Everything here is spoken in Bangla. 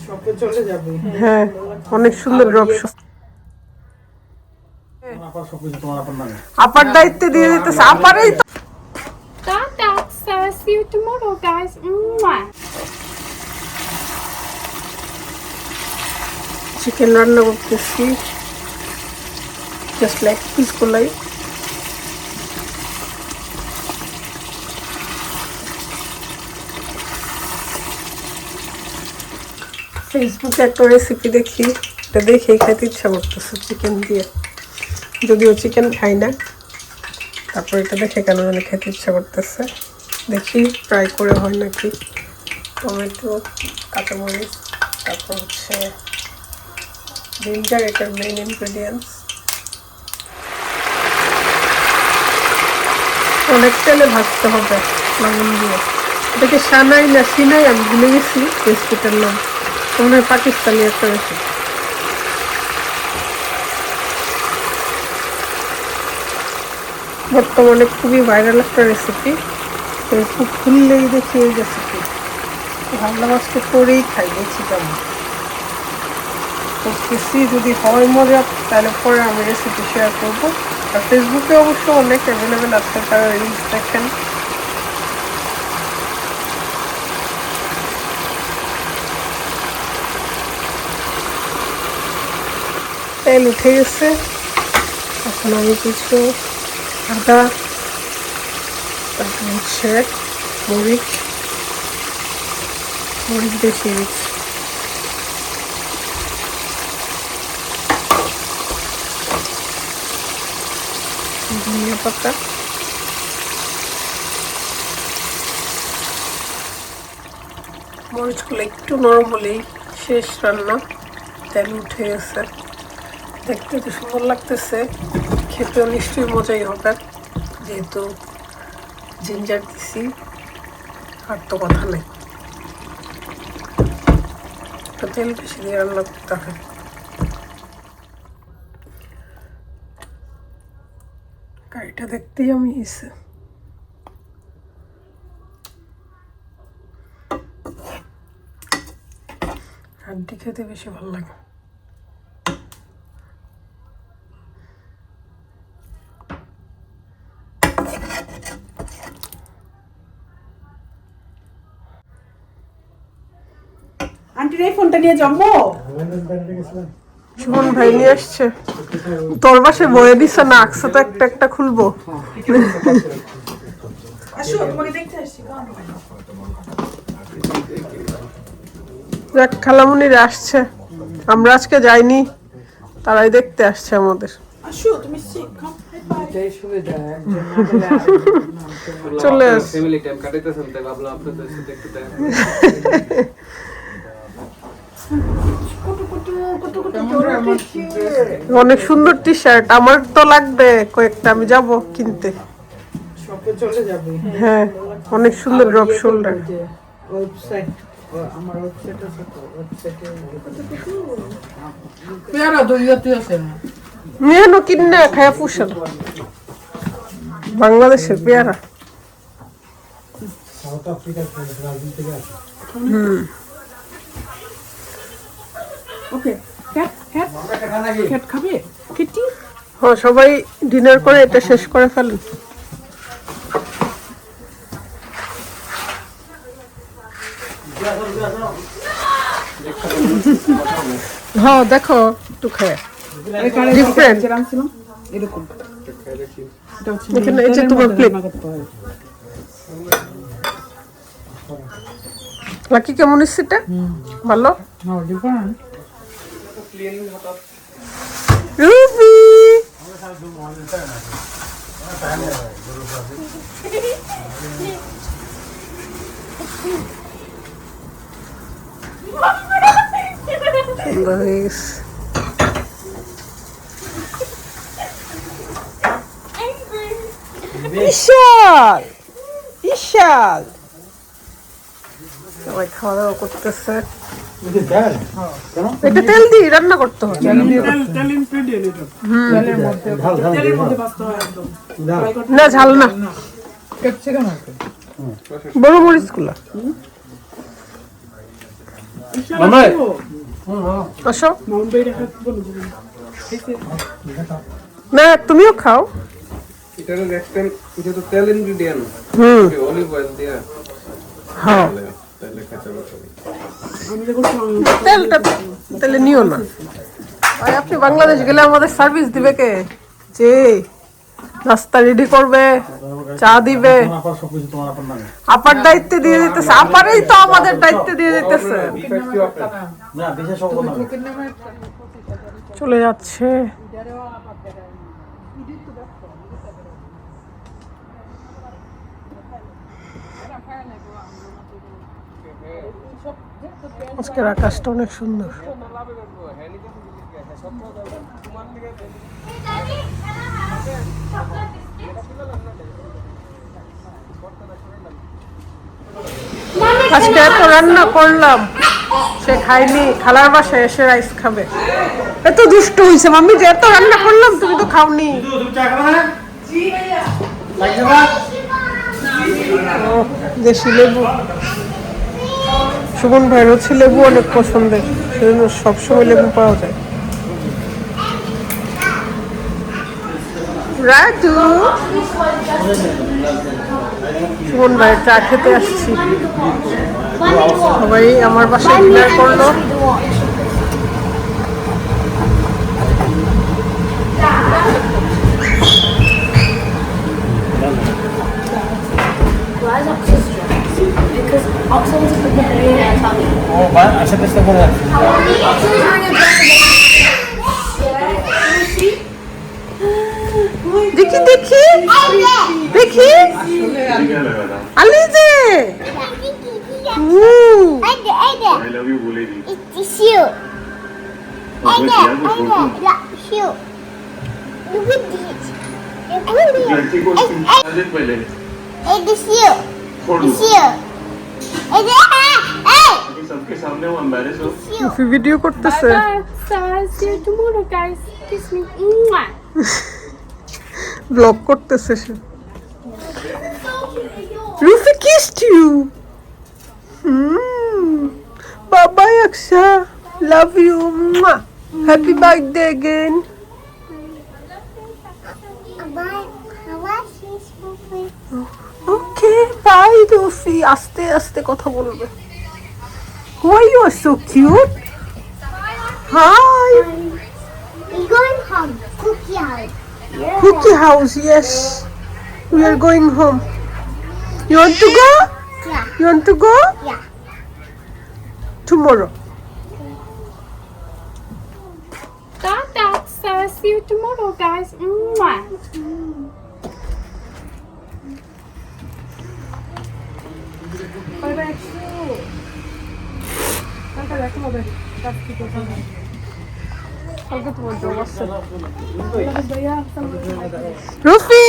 শপে চলে যাবে। হ্যাঁ অনেক সুন্দর ড্রপ শপ। আপার দায়িত্বে দিয়ে দিতেছে আপারই তো। See you tomorrow, guys. Chicken রান্না করতেছি জাস্ট লাইক পিস গুলাই। ফেসবুকে একটা রেসিপি দেখি, এটা দেখেই খেতে ইচ্ছা করতেছে চিকেন দিয়ে, যদিও চিকেন খাই না, তারপর এটা দেখে কেন জানি খেতে ইচ্ছা করতেছে। দেখি ট্রাই করে হয় নাকি। টমেটো, কাঁচামরিচ, তারপর হচ্ছে জিঞ্জার, এটার মেইন ইনগ্রেডিয়েন্টস। অনেক তেলে ভাজতে হবে লবণ দিয়ে। এটাকে সানাই না সিনাই আমি ভুলে গেছি রেসিপিটার নাম, মনে হয় পাকিস্তানি একটা রেসিপি। বর্তমানে খুবই ভাইরাল একটা রেসিপি, ফেসবুক খুললেই দেখি এই রেসিপি। ভাবলাম আজকে করেই খাই, দেখছি কেমন করতেছি। যদি হয় মজা তাহলে পরে আমি রেসিপি শেয়ার করবো। আর ফেসবুকে অবশ্য অনেক অ্যাভেলেবেল আছে, তারা রিলস দেখেন। তেল উঠে গেছে, এখন আমি কিছু আদা, তারপর হচ্ছে মরিচ বেশি দিচ্ছি, ধনিয়া পাতা, মরিচগুলো একটু নরম হলেই শেষ রান্না। তেল উঠে গেছে, দেখতে তো সুন্দর লাগতেছে, খেতেও নিশ্চয়ই মজাই হবে, যেহেতু জিঞ্জার দিছি। আর তো কথা নেই, তেল বেশি দিয়ে রান্না করতে হয়। কারিটা দেখতেই আমি এসে হাড্ডি খেতে বেশি ভালো লাগে। আন্টির এই ফোনটা নিয়ে জম্বো সুমন ভাই নিয়ে আসছে, তোর পাশে বয়ে দিছে না, আকসা তো একটা একটা খুলবো। আসো তোমাকে দেখতে আসছি। দেখ খালামুনিরা আসছে, আমরা আজকে যাইনি, তারাই দেখতে আসছে আমাদের। আসো তুমি শিখো। এটাই সুবিধা, একজন না হলে চলে আস। ফ্যামিলি টাইম কাটাইতেছেন তাই ভাবলাম আপনাদের সাথে একটু দেখা। অনেক সুন্দর টি শার্ট, আমার তো লাগবে কয়েকটা, আমি যাব কিনতে। শপে চলে যাবে। হ্যাঁ অনেক সুন্দর ড্রপ শোল্ডার। ওয়েবসাইট, আমার ওয়েবসাইট আছে তো, ওয়েবসাইটে পেয়ারা দইয়াতে আছে না। মেয়েনো কিনে খায়া পুষে না, বাংলাদেশের পেয়ারা। সাউথ আফ্রিকার ব্রাজিল থেকে আসে। ওকে ক্যাট ক্যাট ক্যাট খাবে কিটি। হ্যাঁ সবাই ডিনার করে এটা শেষ করে ফেলেন। হ্যাঁ দেখো একটু খায় ডিফারেন্ট। এরকম এখানে এই যে তোমার প্লেট। লাকি কেমন হচ্ছে এটা? ভালো। রুবি সুন্দর হয়ে গেছে। বিশাল বিশাল সবাই খাওয়া দাওয়া করতেছে। এটা তেল দিয়ে রান্না করতে হয়, না ঝাল না, বড় মরিচ গুলা মামাই আসো মাউন্ট ভাই রাখা বলবো না তুমিও খাও এটা তো দেখতেন এটা তো তেল ইনগ্রেডিয়েন্ট হুম অলিভ অয়েল দিয়া হ্যাঁ তাহলে কাঁচা মশলা আমি যখন তেলটা তেলে নিও না আর আপনি বাংলাদেশ গেলে আমাদের সার্ভিস দিবে কে যে নাস্তা রেডি করবে চা দিবে আপার সবকিছু তোমার আপনার নামে। আপার দায়িত্বে দিয়ে দিতেছে আপারেই তো আমাদের দায়িত্বে দিয়ে দিতেছে না বিশেষ সব নামে। চলে যাচ্ছে আজকের আকাশটা অনেক সুন্দর আজকে এত রান্না করলাম সে খাইনি খালার বাসায় এসে রাইস খাবে এত দুষ্ট হয়েছে মাম্মি যে এত রান্না করলাম তুমি তো খাওনি তুমি চা খাবে না? লাগবে না? ও, দেশি লেবু সুমন ভাইয়ের হচ্ছে লেবু অনেক পছন্দের সেজন্য সবসময় লেবু পাওয়া যায় রাজু সুমন ভাইয়ের চা খেতে আসছি সবাই আমার বাসায় ডিনার করলো Why is oxygen? Because oxygen is the brain and tummy. ও ভাই আশা চেষ্টা করে রাখছি। Oxygen is in your দেখি দেখি দেখি আলিজে I love you बोलेगी it's you you look at this लड़की को दिन पहले it's you छोड़ it's दो you hey सबके सामने वो एम्बैरेस हो রুফি ভিডিও করতেছে See you tomorrow, guys. Kiss me. Mwah. Blog করতেছে সে রুফি kissed you bye bye Aksha love you happy birthday again okay bye রুফি আস্তে আস্তে কথা বলবে why you are so cute hi we're going home cookie house cookie house yes we are going home you want to go yeah you want to go yeah tomorrow Tata, see you tomorrow, guys. Mwah. রুফি